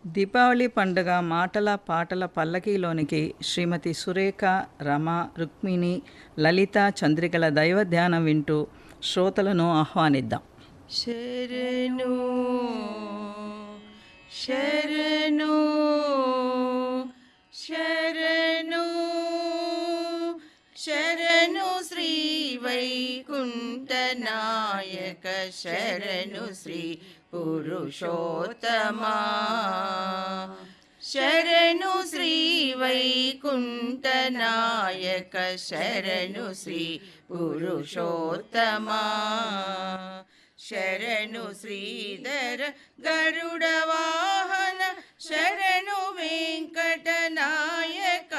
దీపావళి పండుగ మాటల పాటల పల్లకీలోనికి శ్రీమతి సురేఖ, రమ, రుక్మిణి, లలిత, చంద్రికల దైవ ధ్యానం వింటూ శ్రోతలను ఆహ్వానిద్దాం. శరణు శరణు శరణు శరణు శ్రీ వైకుంఠ నాయక శరణు శ్రీ పురుషోత్తమా శరణు శ్రీ వైకుంఠ నాయక శరణు శ్రీ పురుషోత్తమా శరణు శ్రీధర గరుడ వాహన శరణు వెంకట నాయక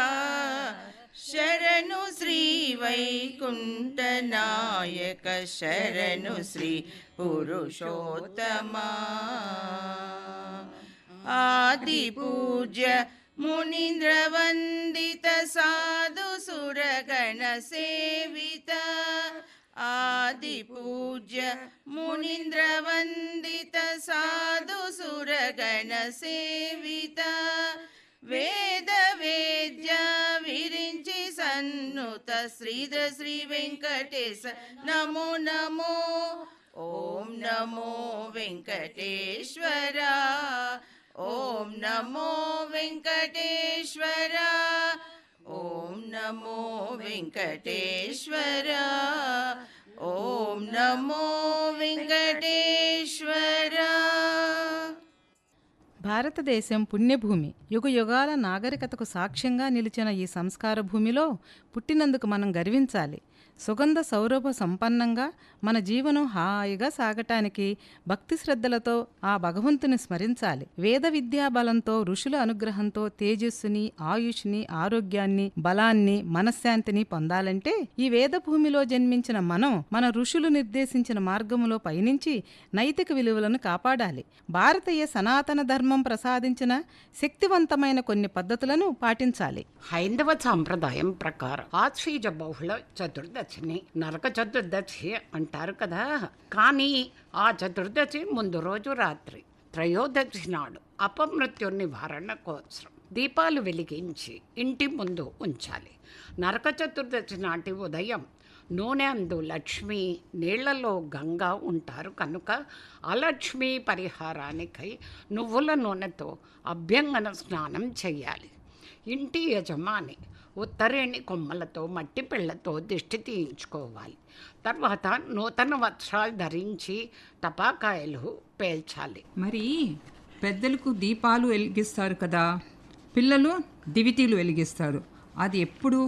శరణు శ్రీ వైకుంఠ నాయక శరణు శ్రీ పురుషోత్తమా ఆది పూజ్య మునీంద్ర వందిత సాధు సురగణ సేవిత ఆది పూజ్య మునీంద్ర వందిత సాధు సురగణ సేవిత వేద వేద్య విరించి సన్నుత శ్రీధ శ్రీ వెంకటేశ నమో నమో ఓం నమో వెంకటేశ్వర ఓం నమో వెంకటేశ్వర ఓం నమో వెంకటేశ్వర ఓం నమో వెంకటేశ్వర. భారతదేశం పుణ్యభూమి, యుగయుగాల నాగరికతకు సాక్ష్యంగా నిలిచిన ఈ సంస్కార భూమిలో పుట్టినందుకు మనం గర్వించాలి. సుగంధ సౌరభ సంపన్నంగా మన జీవనం హాయిగా సాగటానికి భక్తి శ్రద్ధలతో ఆ భగవంతుని స్మరించాలి. వేద విద్యా బలంతో, ఋషుల అనుగ్రహంతో తేజస్సుని, ఆయుష్ని, ఆరోగ్యాన్ని, బలాన్ని, మనశ్శాంతిని పొందాలంటే ఈ వేద భూమిలో జన్మించిన మనం మన ఋషులు నిర్దేశించిన మార్గములో పయనించి నైతిక విలువలను కాపాడాలి. భారతీయ సనాతన ధర్మం ప్రసాదించిన శక్తివంతమైన కొన్ని పద్ధతులను పాటించాలి. హైందవ సాంప్రదాయం ప్రకారం ఆశ్వీజ బహుళ చతుర్దశిని నరక చతుర్దశి అంటారు కదా. కానీ ఆ చతుర్దశి ముందు రోజు రాత్రి త్రయోదశి నాడు అపమృత్యు నివారణ కోసం దీపాలు వెలిగించి ఇంటి ముందు ఉంచాలి. నరక చతుర్దశి నాటి ఉదయం నూనె అందు లక్ష్మి, నీళ్లలో గంగా ఉంటారు కనుక అలక్ష్మి పరిహారానికై నువ్వుల నూనెతో అభ్యంగన స్నానం చేయాలి. ఇంటి యజమాని ఉత్తరేణి కొమ్మలతో, మట్టి పిళ్లతో దిష్టి తీయించుకోవాలి. తర్వాత నూతన వస్త్రాలు ధరించి టపాకాయలు పేల్చాలి. మరి పెద్దలకు దీపాలు వెలిగిస్తారు కదా, పిల్లలు దివిటీలు వెలిగిస్తారు. అది ఎప్పుడు?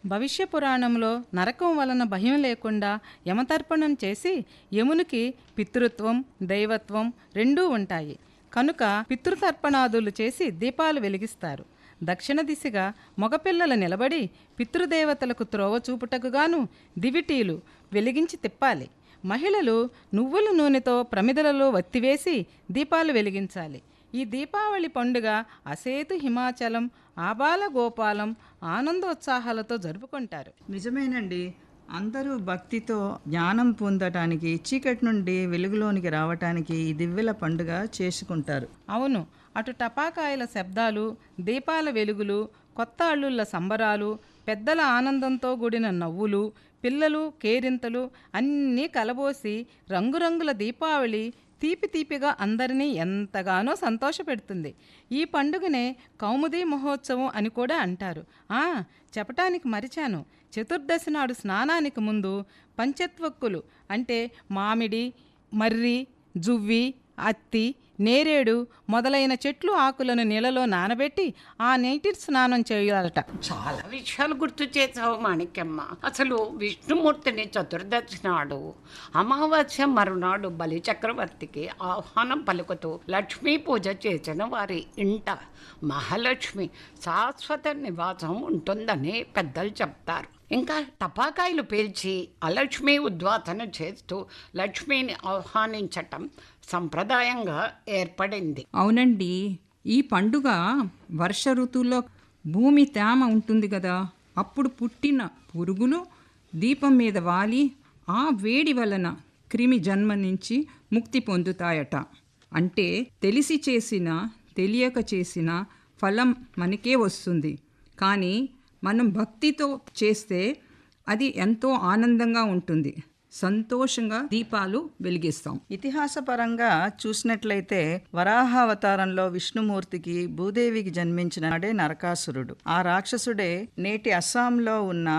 భవిష్య పురాణంలో నరకం వలన భయం లేకుండా యమతర్పణం చేసి యమునికి పితృత్వం, దైవత్వం రెండూ ఉంటాయి కనుక పితృతర్పణాదులు చేసి దీపాలు వెలిగిస్తారు. దక్షిణ దిశగా మగపిల్లలు నిలబడి పితృదేవతలకు త్రోవ చూపుటకుగాను దివిటీలు వెలిగించి తిప్పాలి. మహిళలు నువ్వుల నూనెతో ప్రమిదలలో వత్తివేసి దీపాలు వెలిగించాలి. ఈ దీపావళి పండుగ అసేతు హిమాచలం, ఆబాల గోపాలం ఆనందోత్సాహాలతో జరుపుకుంటారు. నిజమేనండి. అందరూ భక్తితో జ్ఞానం పొందటానికి, చీకటి నుండి వెలుగులోనికి రావటానికి ఈ దివ్యల పండుగ చేసుకుంటారు. అవును, అటు టపాకాయల శబ్దాలు, దీపాల వెలుగులు, కొత్త అల్లుళ్ళ సంబరాలు, పెద్దల ఆనందంతో కూడిన నవ్వులు, పిల్లలు కేరింతలు అన్నీ కలబోసి రంగురంగుల దీపావళి తీపి తీపిగా అందరినీ ఎంతగానో సంతోషపెడుతుంది. ఈ పండుగనే కౌముదీ మహోత్సవం అని కూడా అంటారు. చెప్పటానికి మరిచాను, చతుర్దశి నాడు స్నానానికి ముందు పంచత్వక్కులు అంటే మామిడి, మర్రి, జువ్వి, అత్తి, నేరేడు మొదలైన చెట్లు ఆకులను నీళ్ళలో నానబెట్టి ఆ నీటి స్నానం చేయాలట. చాలా విషయాలు గుర్తు చేసావు మాణిక్యమ్మ. అసలు విష్ణుమూర్తిని చతుర్దశి నాడు అమావాస్య మరునాడు బలి చక్రవర్తికి ఆహ్వానం పలుకుతూ లక్ష్మీ పూజ చేసిన వారి ఇంట మహాలక్ష్మి శాశ్వత నివాసం ఉంటుందని పెద్దలు చెప్తారు. ఇంకా టపాకాయలు పేల్చి అలక్ష్మి ఉద్వాసన చేస్తూ లక్ష్మిని ఆహ్వానించటం సంప్రదాయంగా ఏర్పడింది. అవునండి, ఈ పండుగ వర్ష ఋతువులో భూమి తేమ ఉంటుంది కదా, అప్పుడు పుట్టిన పురుగులు దీపం మీద వాలి ఆ వేడి వలన క్రిమి జన్మ నుంచి ముక్తి పొందుతాయట. అంటే తెలిసి చేసిన తెలియక చేసిన ఫలం మనకే వస్తుంది. కానీ మనం భక్తితో చేస్తే అది ఎంతో ఆనందంగా ఉంటుంది. సంతోషంగా దీపాలు వెలిగిస్తాం. ఇతిహాసపరంగా చూసినట్లయితే వరాహావతారంలో విష్ణుమూర్తికి భూదేవికి జన్మించిన నాడే నరకాసురుడు. ఆ రాక్షసుడే నేటి అస్సాంలో ఉన్న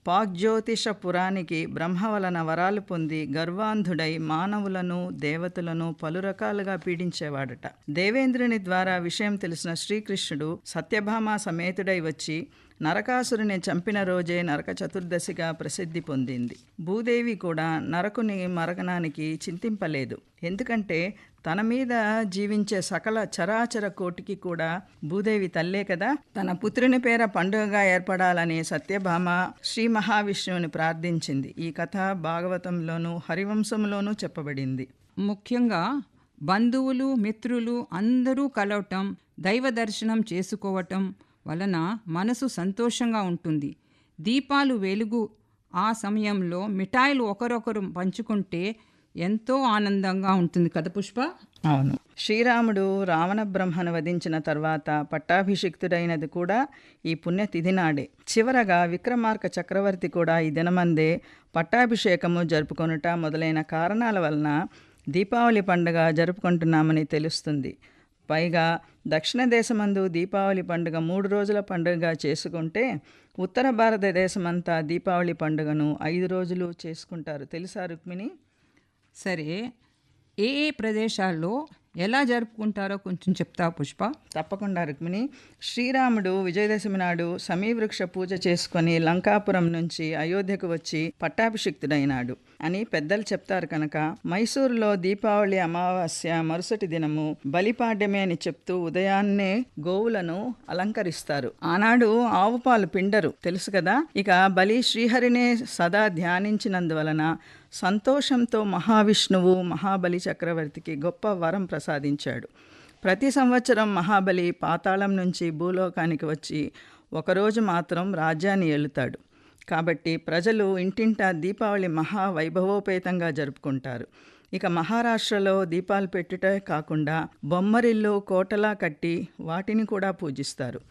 పాగ్జ్యోతిషపురానికి బ్రహ్మ వలన వరాలు పొంది గర్వాంధుడై మానవులను దేవతలను పలు రకాలుగా పీడించేవాడట. దేవేంద్రుని ద్వారా విషయం తెలిసిన శ్రీకృష్ణుడు సత్యభామ సమేతుడై వచ్చి నరకాసురుని చంపిన రోజే నరక చతుర్దశిగా ప్రసిద్ధి పొందింది. భూదేవి కూడా నరకుని మరణానికి చింతింపలేదు. ఎందుకంటే తన మీద జీవించే సకల చరాచర కోటికి కూడా భూదేవి తల్లే కదా. తన పుత్రుని పేర పండుగగా ఏర్పడాలని సత్యభామ శ్రీ మహావిష్ణువుని ప్రార్థించింది. ఈ కథ భాగవతంలోనూ హరివంశంలోనూ చెప్పబడింది. ముఖ్యంగా బంధువులు మిత్రులు అందరూ కలవటం, దైవ దర్శనం చేసుకోవటం వలన మనసు సంతోషంగా ఉంటుంది. దీపాలు వెలుగు ఆ సమయంలో మిఠాయిలు ఒకరొకరు పంచుకుంటే ఎంతో ఆనందంగా ఉంటుంది కదా పుష్ప. అవును, శ్రీరాముడు రావణ బ్రహ్మను వధించిన తర్వాత పట్టాభిషిక్తుడైనది కూడా ఈ పుణ్యతిథి నాడే. చివరగా విక్రమార్క చక్రవర్తి కూడా ఈ దినమందే పట్టాభిషేకము జరుపుకొనుట మొదలైన కారణాల వలన దీపావళి పండుగ జరుపుకుంటున్నామని తెలుస్తుంది. పైగా దక్షిణ దేశమందు దీపావళి పండుగ 3 రోజుల పండుగగా చేసుకుంటే ఉత్తర భారతదేశమంతా దీపావళి పండుగను 5 రోజులు చేసుకుంటారు. తెలుసా రుక్మిణి? సరే, ఏ ఏ ప్రదేశాల్లో ఎలా జరుపుకుంటారో కొంచెం చెప్తా పుష్ప. తప్పకుండా రుక్మిణి. శ్రీరాముడు విజయదశమి నాడు సమీవృక్ష పూజ చేసుకొని లంకాపురం నుంచి అయోధ్యకు వచ్చి పట్టాభిషిక్తుడైనాడు అని పెద్దలు చెప్తారు కనుక మైసూరులో దీపావళి అమావాస్య మరుసటి దినము బలిపాడ్యమే అని చెప్తూ ఉదయాన్నే గోవులను అలంకరిస్తారు. ఆనాడు ఆవు పాలు పిండరు, తెలుసు కదా. ఇక బలి శ్రీహరినే సదా ధ్యానించినందువలన సంతోషంతో మహావిష్ణువు మహాబలి చక్రవర్తికి గొప్ప వరం ప్రసాదించాడు. ప్రతి సంవత్సరం మహాబలి పాతాళం నుంచి భూలోకానికి వచ్చి ఒకరోజు మాత్రం రాజ్యాన్ని ఏలుతాడు. కాబట్టి ప్రజలు ఇంటింటా దీపావళి మహావైభవోపేతంగా జరుపుకుంటారు. ఇక మహారాష్ట్రలో దీపాలు పెట్టుటే కాకుండా బొమ్మరిల్లు కోటలా కట్టి వాటిని కూడా పూజిస్తారు.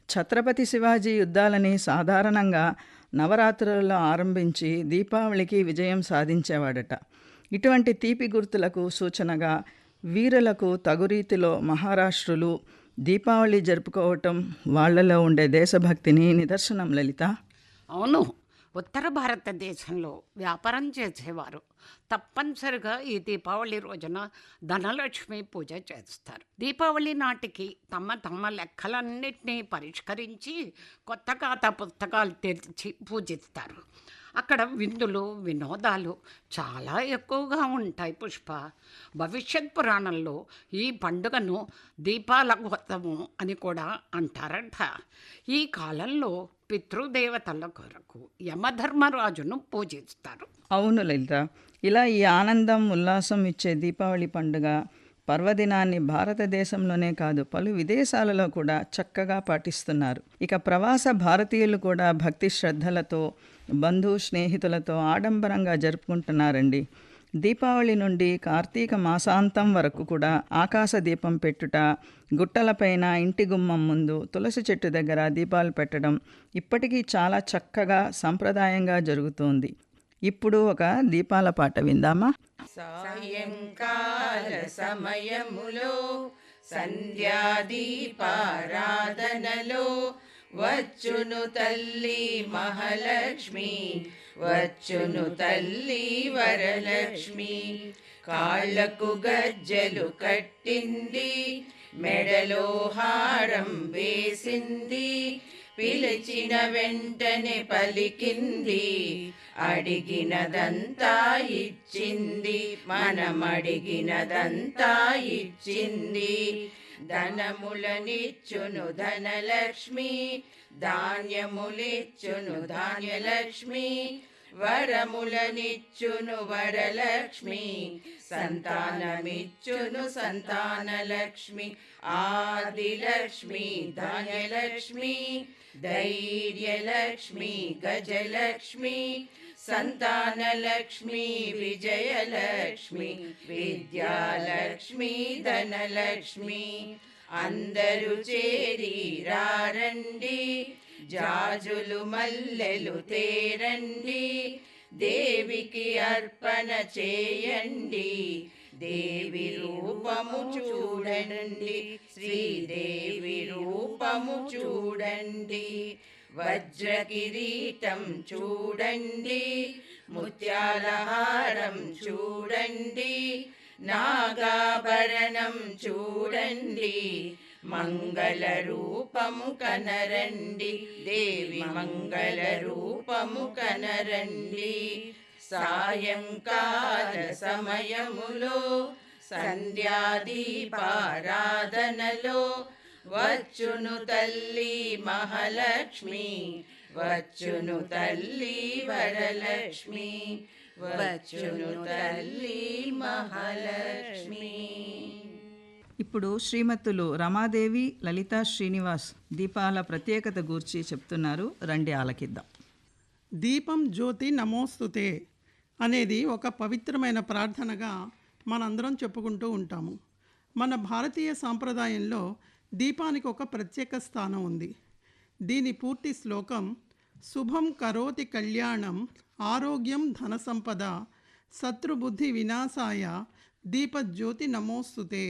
ఛత్రపతి శివాజీ యుద్ధాలని సాధారణంగా నవరాత్రులలో ఆరంభించి దీపావళికి విజయం సాధించేవాడట. ఇటువంటి తీపి గుర్తులకు సూచనగా వీరులకు తగురీతిలో మహారాష్ట్రులు దీపావళి జరుపుకోవటం వాళ్లలో ఉండే దేశభక్తిని నిదర్శనం. లలిత, అవును, ఉత్తర భారతదేశంలో వ్యాపారం చేసేవారు తప్పనిసరిగా ఈ దీపావళి రోజున ధనలక్ష్మి పూజ చేస్తారు. దీపావళి నాటికి తమ లెక్కలన్నింటినీ పరిష్కరించి కొత్త ఖాతా పుస్తకాలు తెరిచి పూజిస్తారు. అక్కడ విందులు వినోదాలు చాలా ఎక్కువగా ఉంటాయి పుష్ప. భవిష్యత్ పురాణంలో ఈ పండుగను దీపాల వ్రతము అని కూడా అంటారట. ఈ కాలంలో పితృదేవతల కొరకు యమధర్మరాజును పూజిస్తారు. అవును లలిత, ఇలా ఈ ఆనందం ఉల్లాసం ఇచ్చే దీపావళి పండుగ పర్వదినాన్ని భారతదేశంలోనే కాదు పలు విదేశాలలో కూడా చక్కగా పాటిస్తున్నారు. ఇక ప్రవాస భారతీయులు కూడా భక్తి శ్రద్ధలతో బంధు స్నేహితులతో ఆడంబరంగా జరుపుకుంటున్నారండి. దీపావళి నుండి కార్తీక మాసాంతం వరకు కూడా ఆకాశ దీపం పెట్టుట, గుట్టలపైన ఇంటి గుమ్మం ముందు తులసి చెట్టు దగ్గర దీపాలు పెట్టడం ఇప్పటికీ చాలా చక్కగా సంప్రదాయంగా జరుగుతోంది. ఇప్పుడు ఒక దీపాల పాట విందామా? సాయంకాల సమయములో సంధ్యాదీపారాధనలో వచ్చును తల్లి మహాలక్ష్మి, వచ్చును తల్లి వరలక్ష్మి. కాళ్ళకు గజ్జలు కట్టింది, మెడలో హారం వేసింది, పిలిచిన వెంటనే పలికింది, అడిగినదంతా ఇచ్చింది, మనమడిగినదంతా ఇచ్చింది. ధనములనిచ్చును ధనలక్ష్మి, ధాన్యములిచ్చును ధాన్యలక్ష్మి, వరములనిచ్చును వరలక్ష్మి, సంతానమిచ్చును సంతానలక్ష్మి. ఆదిలక్ష్మి ధాన్యలక్ష్మి, ధైర్యలక్ష్మి గజలక్ష్మి, సంతానలక్ష్మి విజయలక్ష్మి, విద్యాలక్ష్మి ధనలక్ష్మి. అందరూ చేరి రారండి, జాజులు మల్లెలు తేరండి, దేవికి అర్పణ చేయండి, దేవి రూపము చూడండి, శ్రీదేవి రూపము చూడండి, వజ్ర కిరీటం చూడండి, ముత్యాల హారం చూడండి, నాగాభరణం చూడండి, మంగళ రూపము కనరండి, దేవి మంగళ రూపము కనరండి. సాయంకాల సమయములో సంధ్యాదీపారాధనలో వచ్చును తల్లి మహాలక్ష్మి, వచ్చును తల్లి వరలక్ష్మి, వచ్చును తల్లి మహాలక్ష్మి. ఇప్పుడు శ్రీమతులు రమాదేవి, లలితా శ్రీనివాస్ దీపాల ప్రత్యేకత గూర్చి చెప్తున్నారు. రండి ఆలకిద్దాం. దీపం జ్యోతి నమోస్తుతే అనేది ఒక పవిత్రమైన ప్రార్థనగా మనందరం చెప్పుకుంటూ ఉంటాము. మన భారతీయ సాంప్రదాయంలో దీపానికి ఒక ప్రత్యేక స్థానం ఉంది. దీని పూర్తి శ్లోకం శుభం కరోతి కళ్యాణం ఆరోగ్యం ధన సంపద శత్రుబుద్ధి వినాశాయ దీపజ్యోతి నమోస్తుతే.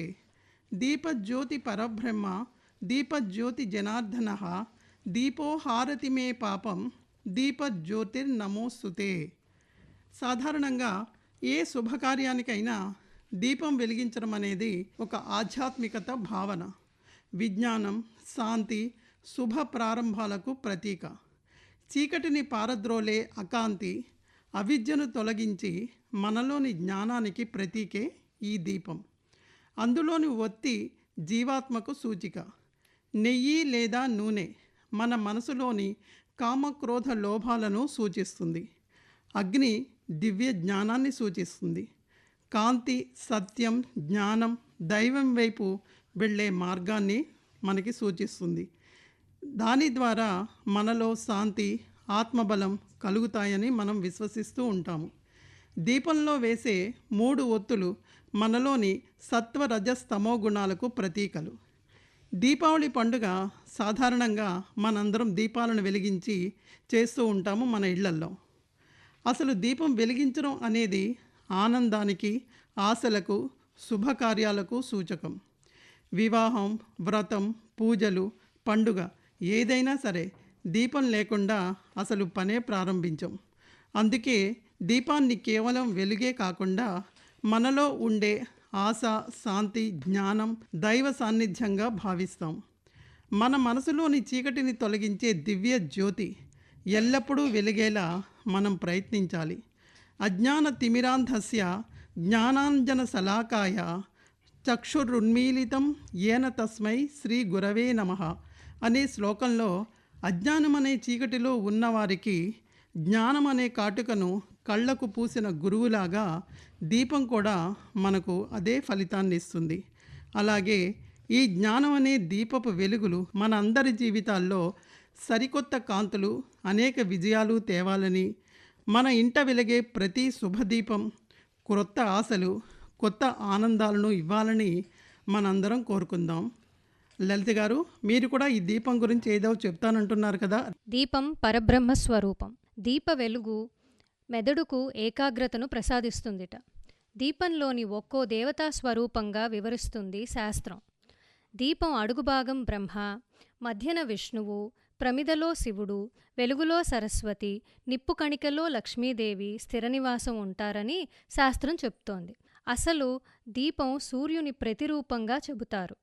దీపజ్యోతి పరబ్రహ్మ దీపజ్యోతి జనార్దన దీపో హారతి మే పాపం దీపజ్యోతిర్నమోస్తుతే. సాధారణంగా ఏ శుభకార్యానికైనా దీపం వెలిగించడం అనేది ఒక ఆధ్యాత్మికత భావన, విజ్ఞానం, శాంతి, శుభ ప్రారంభాలకు ప్రతీక. చీకటిని పారద్రోలే అకాంతి, అవిద్యను తొలగించి మనలోని జ్ఞానానికి ప్రతీకే ఈ దీపం. అందులోని ఒత్తి జీవాత్మకు సూచిక. నెయ్యి లేదా నూనె మన మనసులోని కామక్రోధ లోభాలను సూచిస్తుంది. అగ్ని దివ్య జ్ఞానాన్ని సూచిస్తుంది. కాంతి సత్యం, జ్ఞానం, దైవం వైపు వెళ్ళే మార్గాన్ని మనకి సూచిస్తుంది. దాని ద్వారా మనలో శాంతి, ఆత్మబలం కలుగుతాయని మనం విశ్వసిస్తూ ఉంటాము. దీపంలో వేసే 3 ఒత్తులు మనలోని సత్వ రజస్తమో గుణాలకు ప్రతీకలు. దీపావళి పండుగ సాధారణంగా మనందరం దీపాలను వెలిగించి చేస్తూ ఉంటాము మన ఇళ్లల్లో. అసలు దీపం వెలిగించడం అనేది ఆనందానికి, ఆశలకు, శుభకార్యాలకు సూచకం. వివాహం, వ్రతం, పూజలు, పండుగ ఏదైనా సరే దీపం లేకుండా అసలు పనే ప్రారంభించం. అందుకే దీపాన్ని కేవలం వెలుగే కాకుండా మనలో ఉండే ఆశ, శాంతి, జ్ఞానం, దైవ సాన్నిధ్యంగా భావిస్తాం. మన మనసులోని చీకటిని తొలగించే దివ్య జ్యోతి ఎల్లప్పుడూ వెలిగేలా మనం ప్రయత్నించాలి. అజ్ఞాన తిమిరాంధస్య జ్ఞానాంజన శలాకాయ చక్షురున్మీలితం ఏన తస్మై శ్రీ గురవే నమః అనే శ్లోకంలో అజ్ఞానమనే చీకటిలో ఉన్నవారికి జ్ఞానమనే కాటుకను కళ్ళకు పూసిన గురువులాగా దీపం కూడా మనకు అదే ఫలితాన్ని ఇస్తుంది. అలాగే ఈ జ్ఞానం అనే దీపపు వెలుగులు మన అందరి జీవితాల్లో సరికొత్త కాంతులు, అనేక విజయాలు తేవాలని, మన ఇంట వెలిగే ప్రతి శుభదీపం క్రొత్త ఆశలు, కొత్త ఆనందాలను ఇవ్వాలని మనందరం కోరుకుందాం. లలిత గారు, మీరు కూడా ఈ దీపం గురించి ఏదో చెప్తానంటున్నారు కదా. దీపం పరబ్రహ్మ స్వరూపం. దీప వెలుగు మెదడుకు ఏకాగ్రతను ప్రసాదిస్తుందిట. దీపంలోని ఒక్కో దేవతా స్వరూపంగా వివరిస్తుంది శాస్త్రం. దీపం అడుగుభాగం బ్రహ్మ, మధ్యన విష్ణువు, ప్రమిదలో శివుడు, వెలుగులో సరస్వతి, నిప్పు కణికలో లక్ష్మీదేవి స్థిర నివాసం ఉంటారని శాస్త్రం చెప్తోంది. అసలు దీపం సూర్యుని ప్రతిరూపంగా చెబుతారు.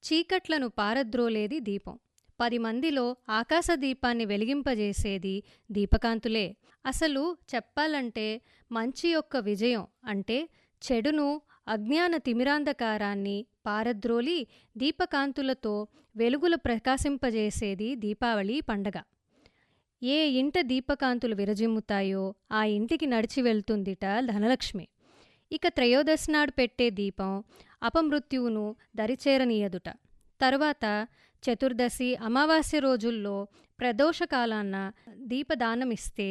చీకట్లను పారద్రోలేది దీపం. 10 మందిలో ఆకాశ దీపాన్ని వెలిగింపజేసేది దీపకాంతులే. అసలు చెప్పాలంటే మంచి యొక్క విజయం అంటే చెడును, అజ్ఞాన తిమిరాంధకారాన్ని పారద్రోలి దీపకాంతులతో వెలుగులు ప్రకాశింపజేసేది దీపావళి పండగ. ఏ ఇంట దీపకాంతులు విరజిమ్ముతాయో ఆ ఇంటికి నడిచి వెళ్తుందిట ధనలక్ష్మి. ఇక త్రయోదశి నాడు పెట్టే దీపం అపమృత్యువును దరిచేరనీయదుట. తరువాత చతుర్దశి, అమావాస్య రోజుల్లో ప్రదోషకాలాన్న దీపదానమిస్తే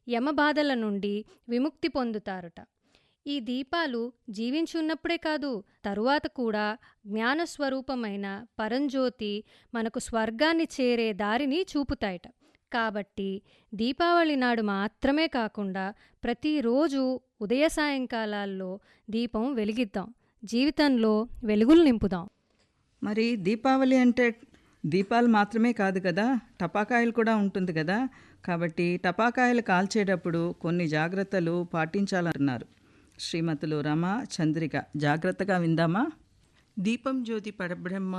యమబాధల నుండి విముక్తి పొందుతారుట. ఈ దీపాలు జీవించున్నప్పుడే కాదు, తరువాత కూడా జ్ఞానస్వరూపమైన పరంజ్యోతి మనకు స్వర్గాన్ని చేరే దారిని చూపుతాయట. కాబట్టి దీపావళి నాడు మాత్రమే కాకుండా ప్రతిరోజు ఉదయ సాయంకాలాల్లో దీపం వెలిగిద్దాం, జీవితంలో వెలుగులు నింపుదాం. మరి దీపావళి అంటే దీపాలు మాత్రమే కాదు కదా, టపాకాయలు కూడా ఉంటుంది కదా. కాబట్టి టపాకాయలు కాల్చేటప్పుడు కొన్ని జాగ్రత్తలు పాటించాలంటున్నారు శ్రీమతులు రమ, చంద్రిక. జాగ్రత్తగా విందామా? దీపం జ్యోతి పరబ్రహ్మ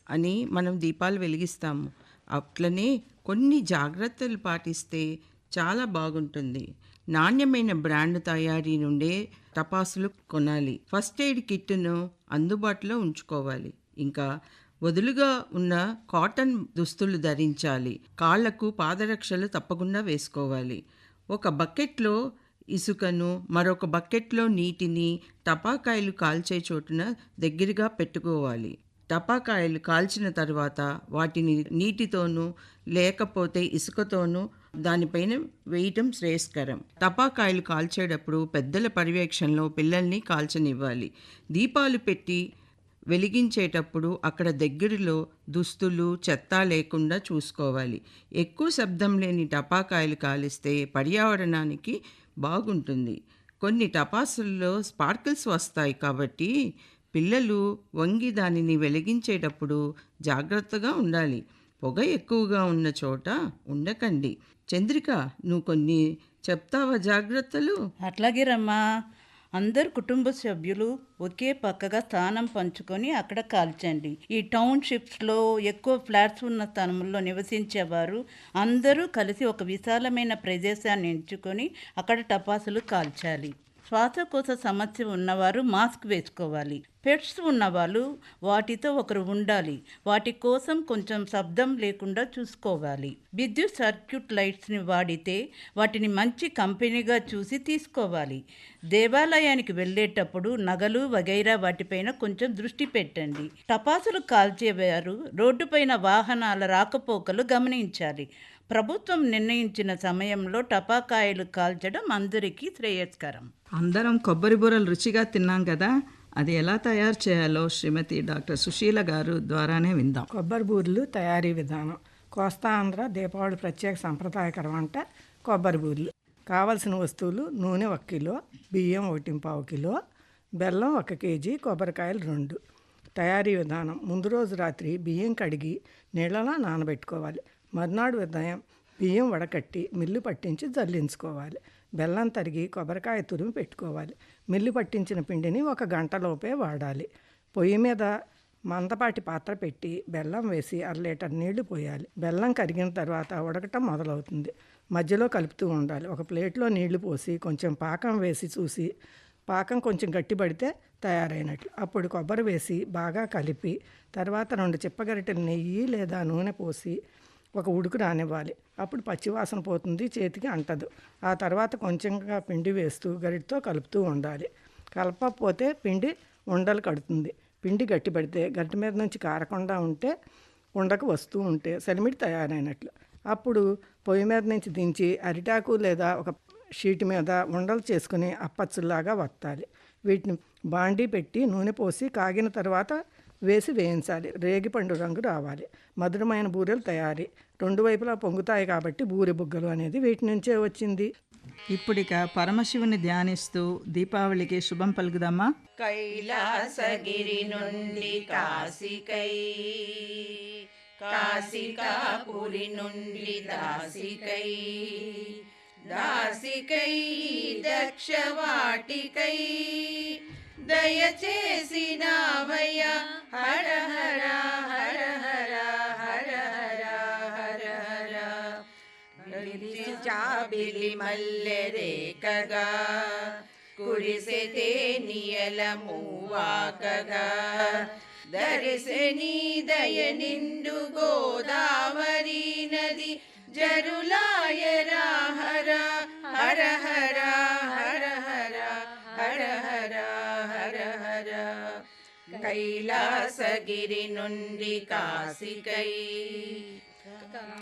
అని మనం దీపాలు వెలిగిస్తాము. అట్లనే కొన్ని జాగ్రత్తలు పాటిస్తే చాలా బాగుంటుంది. నాణ్యమైన బ్రాండ్ తయారీ నుండే టపాసులు కొనాలి. ఫస్ట్ ఎయిడ్ కిట్ను అందుబాటులో ఉంచుకోవాలి. ఇంకా వదులుగా ఉన్న కాటన్ దుస్తులు ధరించాలి. కాళ్లకు పాదరక్షలు తప్పకుండా వేసుకోవాలి. ఒక బకెట్లో ఇసుకను, మరొక బకెట్లో నీటిని టపాకాయలు కాల్చే చోటున దగ్గరగా పెట్టుకోవాలి. టపాకాయలు కాల్చిన తర్వాత వాటిని నీటితోనూ లేకపోతే ఇసుకతోనూ దానిపైన వేయటం శ్రేయస్కరం. టపాకాయలు కాల్చేటప్పుడు పెద్దల పర్యవేక్షణలో పిల్లల్ని కాల్చనివ్వాలి. దీపాలు పెట్టి వెలిగించేటప్పుడు అక్కడ దగ్గరలో దుస్తులు, చెత్త లేకుండా చూసుకోవాలి. ఎక్కువ శబ్దం లేని టపాకాయలు కాలిస్తే పర్యావరణానికి బాగుంటుంది. కొన్ని టపాసుల్లో స్పార్కిల్స్ వస్తాయి కాబట్టి పిల్లలు వంగి దానిని వెలిగించేటప్పుడు జాగ్రత్తగా ఉండాలి. పొగ ఎక్కువగా ఉన్న చోట ఉండకండి. చంద్రిక, నువ్వు కొన్ని చెప్తావా జాగ్రత్తలు? అట్లాగే రమ్మా. అందరు కుటుంబ సభ్యులు ఒకే పక్కగా స్థానం పంచుకొని అక్కడ కాల్చండి. ఈ టౌన్షిప్స్లో ఎక్కువ ఫ్లాట్స్ ఉన్న స్థానంలో నివసించేవారు అందరూ కలిసి ఒక విశాలమైన ప్రదేశాన్ని ఎంచుకొని అక్కడ టపాసులు కాల్చాలి. శ్వాసకోశ సమస్య ఉన్నవారు మాస్క్ వేసుకోవాలి. పెట్స్ ఉన్నవాళ్ళు వాటితో ఒకరు ఉండాలి. వాటి కోసం కొంచెం శబ్దం లేకుండా చూసుకోవాలి. విద్యుత్ సర్క్యూట్ లైట్స్ని వాడితే వాటిని మంచి కంపెనీగా చూసి తీసుకోవాలి. దేవాలయానికి వెళ్ళేటప్పుడు నగలు వగైరా వాటిపైన కొంచెం దృష్టి పెట్టండి. టపాసులు కాల్చేవారు రోడ్డుపైన వాహనాల రాకపోకలు గమనించాలి. ప్రభుత్వం నిర్ణయించిన సమయంలో టపాకాయలు కాల్చడం అందరికీ శ్రేయస్కరం. అందరం కొబ్బరి బూరలు రుచిగా తిన్నాం కదా, అది ఎలా తయారు చేయాలో శ్రీమతి డాక్టర్ సుశీల గారు ద్వారానే విందాం. కొబ్బరి బూరెలు తయారీ విధానం. కోస్తా ఆంధ్ర దీపావళి ప్రత్యేక సంప్రదాయకర వంట కొబ్బరి బూరెలు. కావలసిన వస్తువులు: నూనె 1 కిలో, బియ్యం 1.5 కిలో, బెల్లం 1 కేజీ, కొబ్బరికాయలు 2. తయారీ విధానం: ముందు రోజు రాత్రి బియ్యం కడిగి నీళ్ళలా నానబెట్టుకోవాలి. మర్నాడు ఉదయం బియ్యం వడకట్టి మిల్లు పట్టించి జల్లించుకోవాలి. బెల్లం తరిగి కొబ్బరికాయ తురిమి పెట్టుకోవాలి. మిల్లు పట్టించిన పిండిని 1 గంటలోపే వాడాలి. పొయ్యి మీద మందపాటి పాత్ర పెట్టి బెల్లం వేసి 1/2 లీటర్ నీళ్లు పోయాలి. బెల్లం కరిగిన తర్వాత ఉడకటం మొదలవుతుంది. మధ్యలో కలుపుతూ ఉండాలి. ఒక ప్లేట్లో నీళ్లు పోసి కొంచెం పాకం వేసి చూసి పాకం కొంచెం గట్టిపడితే తయారైనట్లు. అప్పుడు కొబ్బరి వేసి బాగా కలిపి తర్వాత 2 చిప్పగరిటెలు నెయ్యి లేదా నూనె పోసి ఒక ఉడుకు రానివ్వాలి. అప్పుడు పచ్చివాసన పోతుంది, చేతికి అంటదు. ఆ తర్వాత కొంచెంగా పిండి వేస్తూ గరిటతో కలుపుతూ ఉండాలి. కలపకపోతే పిండి ఉండలు కడుతుంది. పిండి గట్టిపడితే గట్టి మీద నుంచి కారకుండా ఉంటే, ఉండకు వస్తూ ఉంటే సలిమిడి తయారైనట్లు. అప్పుడు పొయ్యి మీద నుంచి దించి అరిటాకు లేదా ఒక షీట్ మీద ఉండలు చేసుకుని అప్పచ్చులాగా వత్తాలి. వీటిని బాండీ పెట్టి నూనె పోసి కాగిన తర్వాత వేసి వేయించాలి. రేగిపండు రంగు రావాలి. మధురమైన బూరెలు తయారీ. 2 వైపులా పొంగుతాయి కాబట్టి బూరె బుగ్గలు అనేది వీటి నుంచే వచ్చింది. ఇప్పుడిక పరమశివుని ధ్యానిస్తూ దీపావళికి శుభం పలుకుదామా? కైలాసగిరి నుండి కాశికై, కాశికాపురి నుండి దాసికై, దాసికై దక్షవాటికై దయచేసినావయ్య హర హర హర హర హర హర హర హర. చాబిలి మల్లె రేఖగా కురిసెతే నియల మూవాకగా దరిసె నీ దయ నిండు గోదావరి నది జరులాయరా హర హర హర హర హర హర హర హర హర. కైలాసగిరి నుండి కాశికై,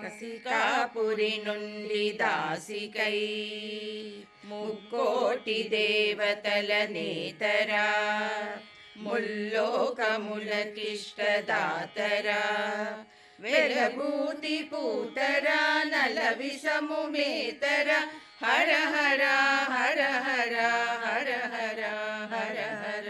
కసికాపురి నుండి దాసికై ముక్కోటి దేవతల నేతరా ముల్లోకములకిష్టదాతరా వెలబూతి పూతరా నల విషము మేతరా హర హర హర హర హర హర హర హర